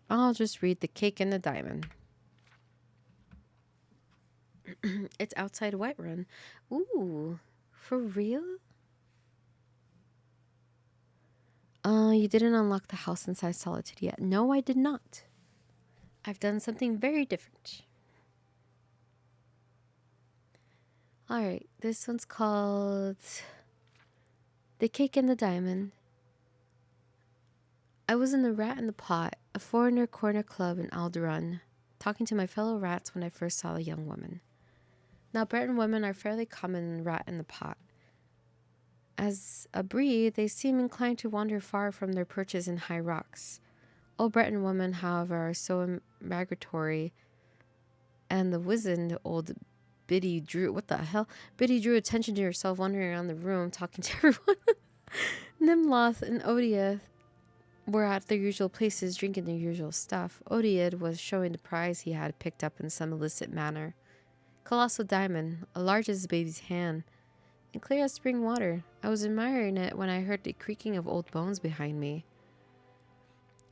I'll just read The Cake and the Diamond. It's outside Whiterun. Ooh, for real? You didn't unlock the house inside Solitude yet. No, I did not. I've done something very different. Alright, this one's called The Cake and the Diamond. I was in the Rat in the Pot, a foreigner corner club in Alderun, talking to my fellow rats when I first saw the young woman. Now, Breton women are fairly common in Rat in the Pot. As a breed, they seem inclined to wander far from their perches in high rocks. All Breton women, however, are so migratory, and the wizened old Biddy drew attention to herself, wandering around the room, talking to everyone. Nimloth and Odia were at their usual places, drinking their usual stuff. Odiad was showing the prize he had picked up in some illicit manner. Colossal diamond, as large as a baby's hand, and clear as spring water. I was admiring it when I heard the creaking of old bones behind me.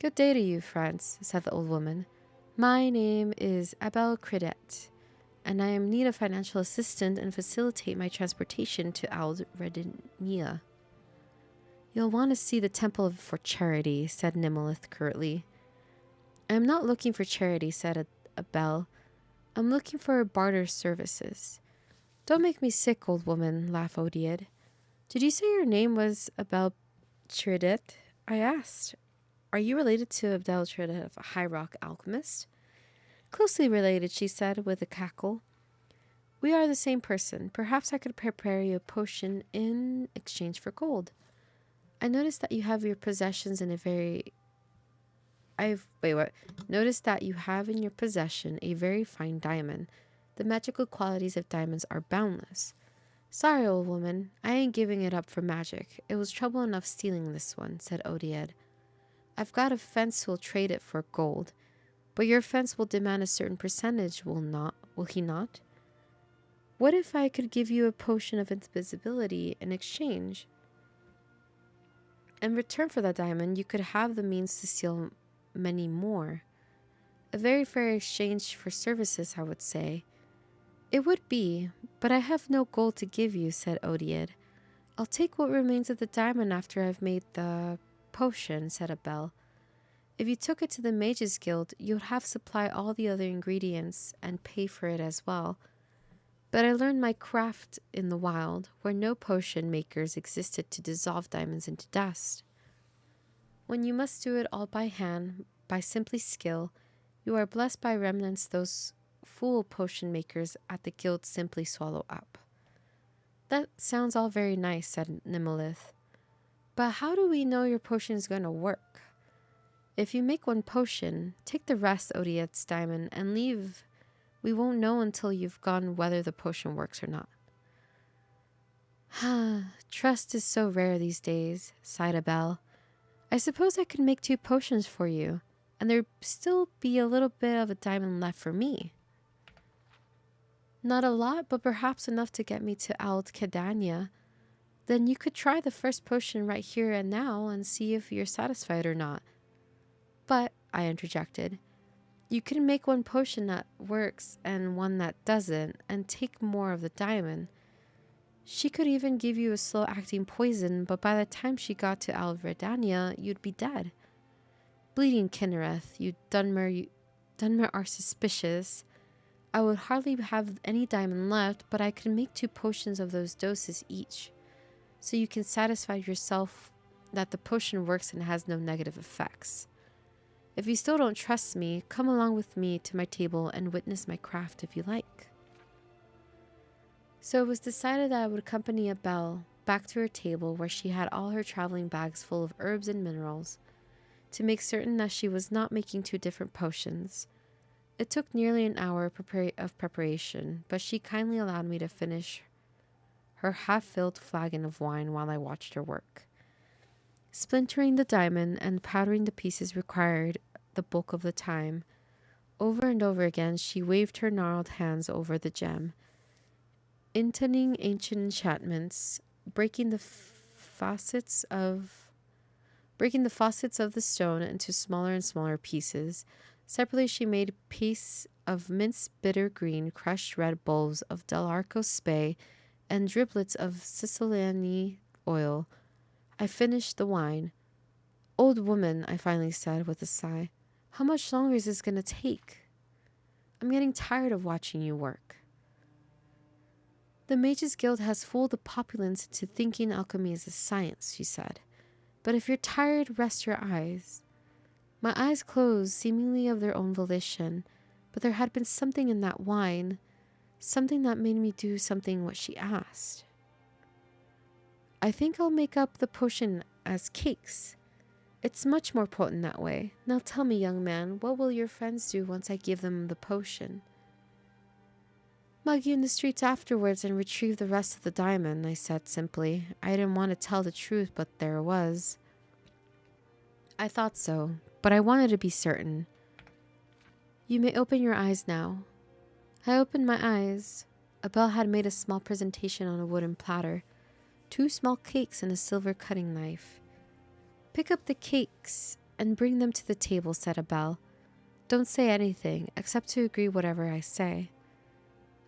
Good day to you, friends, said the old woman. My name is Abel Credet, and I am in need of financial assistance and facilitate my transportation to Redenia. You'll want to see the temple for charity, said Nimlith curtly. I am not looking for charity, said Abel. I'm looking for barter services. Don't make me sick, old woman, laughed Odiad. Did you say your name was Abel Tridet? I asked. Are you related to Abel Tridet, a high rock alchemist? Closely related, she said with a cackle. We are the same person. Perhaps I could prepare you a potion in exchange for gold. I noticed that you have your possessions in a very... Noticed that you have in your possession a very fine diamond. The magical qualities of diamonds are boundless. Sorry, old woman. I ain't giving it up for magic. It was trouble enough stealing this one, said Odiad. I've got a fence who'll trade it for gold. But your fence will demand a certain percentage, will he not? What if I could give you a potion of invisibility in exchange? In return for that diamond, you could have the means to steal many more. A very fair exchange for services, I would say. It would be, but I have no gold to give you, said Odiad. I'll take what remains of the diamond after I've made the potion, said Abel. If you took it to the Mages Guild, you'd have supply all the other ingredients and pay for it as well. But I learned my craft in the wild, where no potion makers existed to dissolve diamonds into dust. When you must do it all by hand, by simply skill, you are blessed by remnants those fool potion makers at the guild simply swallow up. That sounds all very nice, said Nimlith. But how do we know your potion is going to work? If you make one potion, take the rest, Odiad's diamond, and leave. We won't know until you've gone whether the potion works or not. Trust is so rare these days, sighed Abel. I suppose I could make 2 potions for you, and there'd still be a little bit of a diamond left for me. Not a lot, but perhaps enough to get me to Ald Kedania. Then you could try the first potion right here and now and see if you're satisfied or not. But, I interjected, you can make one potion that works and one that doesn't, and take more of the diamond. She could even give you a slow-acting poison, but by the time she got to Alvredania, you'd be dead. Bleeding Kinnereth, you Dunmer are suspicious. I would hardly have any diamond left, but I could make 2 potions of those doses each, so you can satisfy yourself that the potion works and has no negative effects. If you still don't trust me, come along with me to my table and witness my craft if you like. So it was decided that I would accompany Abel back to her table where she had all her traveling bags full of herbs and minerals, to make certain that she was not making 2 different potions. It took nearly an hour of preparation, but she kindly allowed me to finish her half-filled flagon of wine while I watched her work. Splintering the diamond and powdering the pieces required the bulk of the time. Over and over again she waved her gnarled hands over the gem, intoning ancient enchantments, breaking the facets of Breaking the faucets of the stone into smaller and smaller pieces. Separately, she made a piece of minced bitter green, crushed red bulbs of Dell'Arco Spey, and driblets of Siciliani oil. I finished the wine. Old woman, I finally said with a sigh, how much longer is this going to take? I'm getting tired of watching you work. The Mages Guild has fooled the populace into thinking alchemy is a science, she said. But if you're tired, rest your eyes. My eyes closed, seemingly of their own volition, but there had been something in that wine, something that made me do something what she asked. I think I'll make up the potion as cakes. It's much more potent that way. Now tell me, young man, what will your friends do once I give them the potion? Mug you in the streets afterwards and retrieve the rest of the diamond, I said simply. I didn't want to tell the truth, but there it was. I thought so, but I wanted to be certain. You may open your eyes now. I opened my eyes. Abel had made a small presentation on a wooden platter. 2 small cakes and a silver cutting knife. Pick up the cakes and bring them to the table, said Abel. Don't say anything, except to agree whatever I say.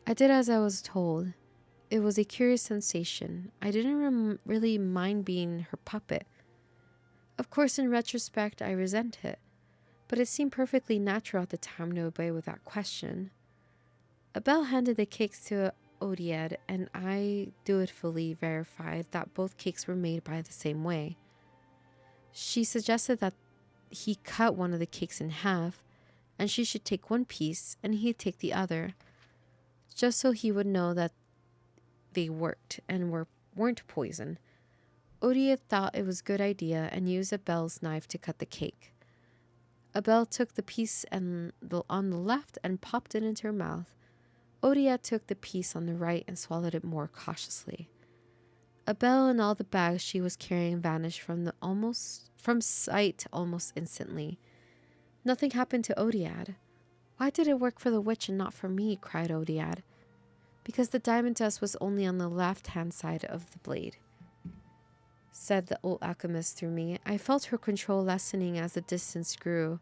I did as I was told. It was a curious sensation. I didn't really mind being her puppet. Of course, in retrospect, I resent it, but it seemed perfectly natural at the time to obey without question. Abel handed the cakes to Odied, and I dutifully verified that both cakes were made by the same way. She suggested that he cut one of the cakes in half, and she should take one piece, and he'd take the other, just so he would know that they worked and weren't poison. Odied thought it was a good idea and used Abel's knife to cut the cake. Abel took the piece on the left and popped it into her mouth. Odied took the piece on the right and swallowed it more cautiously. Abel and all the bags she was carrying vanished from sight almost instantly. Nothing happened to Odiad. Why did it work for the witch and not for me? Cried Odiad. Because the diamond dust was only on the left-hand side of the blade, said the old alchemist through me. I felt her control lessening as the distance grew,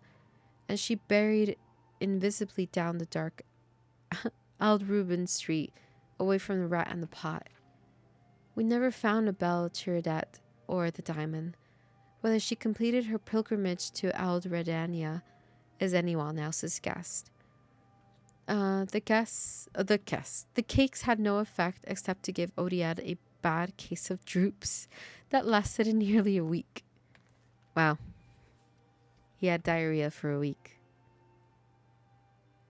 and she buried invisibly down the dark Aldruben street, away from the rat and the pot. We never found Abel Tiridat or the diamond. Whether she completed her pilgrimage to Aldredania is anyone else's guess. The cakes had no effect except to give Odiad a bad case of droops that lasted nearly a week. Wow. He had diarrhea for a week.